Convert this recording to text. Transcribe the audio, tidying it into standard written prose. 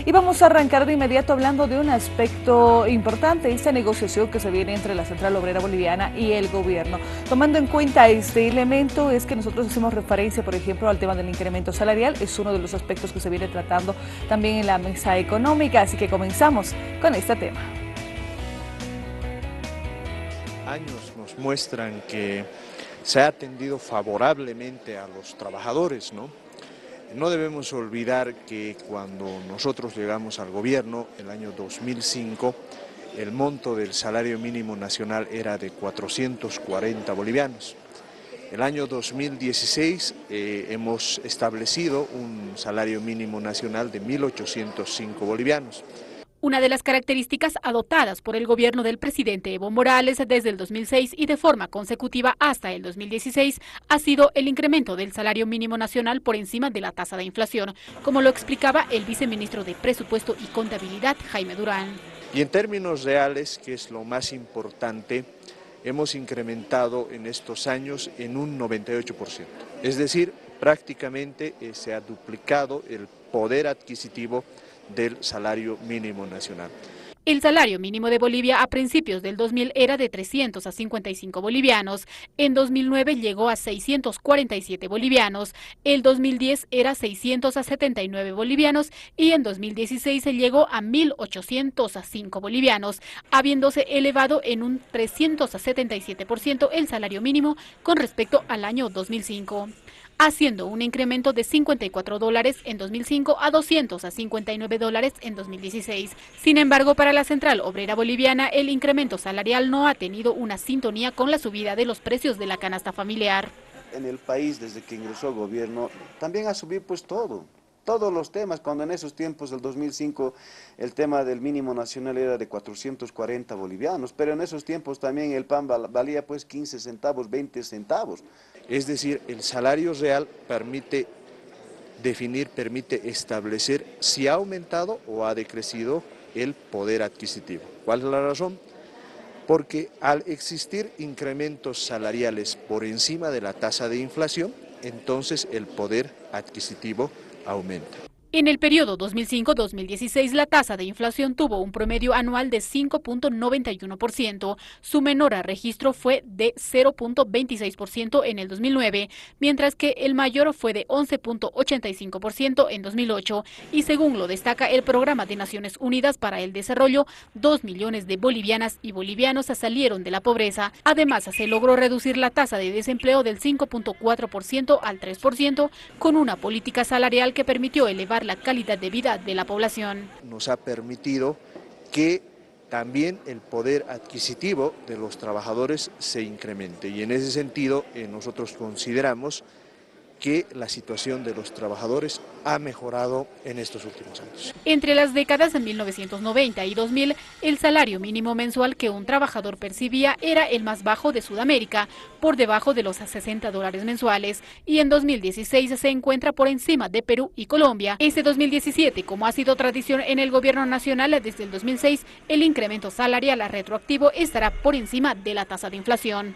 Y vamos a arrancar de inmediato hablando de un aspecto importante, esta negociación que se viene entre la Central Obrera Boliviana y el gobierno. Tomando en cuenta este elemento es que nosotros hacemos referencia, por ejemplo, al tema del incremento salarial. Es uno de los aspectos que se viene tratando también en la mesa económica, así que comenzamos con este tema. Años nos muestran que se ha atendido favorablemente a los trabajadores, ¿no? No debemos olvidar que cuando nosotros llegamos al gobierno, el año 2005, el monto del salario mínimo nacional era de 440 bolivianos. El año 2016 hemos establecido un salario mínimo nacional de 1.805 bolivianos. Una de las características adoptadas por el gobierno del presidente Evo Morales desde el 2006 y de forma consecutiva hasta el 2016 ha sido el incremento del salario mínimo nacional por encima de la tasa de inflación, como lo explicaba el viceministro de Presupuesto y Contabilidad, Jaime Durán. Y en términos reales, que es lo más importante, hemos incrementado en estos años en un 98%. Es decir, prácticamente se ha duplicado el poder adquisitivo del salario mínimo nacional. El salario mínimo de Bolivia a principios del 2000 era de 355 bolivianos, en 2009 llegó a 647 bolivianos, el 2010 era 679 bolivianos y en 2016 se llegó a 1.805 bolivianos, habiéndose elevado en un 377% el salario mínimo con respecto al año 2005. Haciendo un incremento de $54 en 2005 a $259 en 2016. Sin embargo, para la Central Obrera Boliviana, el incremento salarial no ha tenido una sintonía con la subida de los precios de la canasta familiar. En el país, desde que ingresó el gobierno, también ha subido pues todos los temas, cuando en esos tiempos, del 2005, el tema del mínimo nacional era de 440 bolivianos, pero en esos tiempos también el pan valía pues 15 centavos, 20 centavos. Es decir, el salario real permite definir, permite establecer si ha aumentado o ha decrecido el poder adquisitivo. ¿Cuál es la razón? Porque al existir incrementos salariales por encima de la tasa de inflación, entonces el poder adquisitivo aumenta. En el periodo 2005-2016, la tasa de inflación tuvo un promedio anual de 5.91%. Su menor registro fue de 0.26% en el 2009, mientras que el mayor fue de 11.85% en 2008. Y según lo destaca el Programa de Naciones Unidas para el Desarrollo, 2 millones de bolivianas y bolivianos salieron de la pobreza. Además, se logró reducir la tasa de desempleo del 5.4% al 3%, con una política salarial que permitió elevar la calidad de vida de la población. Nos ha permitido que también el poder adquisitivo de los trabajadores se incremente y en ese sentido nosotros consideramos que la situación de los trabajadores ha mejorado en estos últimos años. Entre las décadas de 1990 y 2000, el salario mínimo mensual que un trabajador percibía era el más bajo de Sudamérica, por debajo de los $60 mensuales, y en 2016 se encuentra por encima de Perú y Colombia. Este 2017, como ha sido tradición en el gobierno nacional desde el 2006, el incremento salarial retroactivo estará por encima de la tasa de inflación.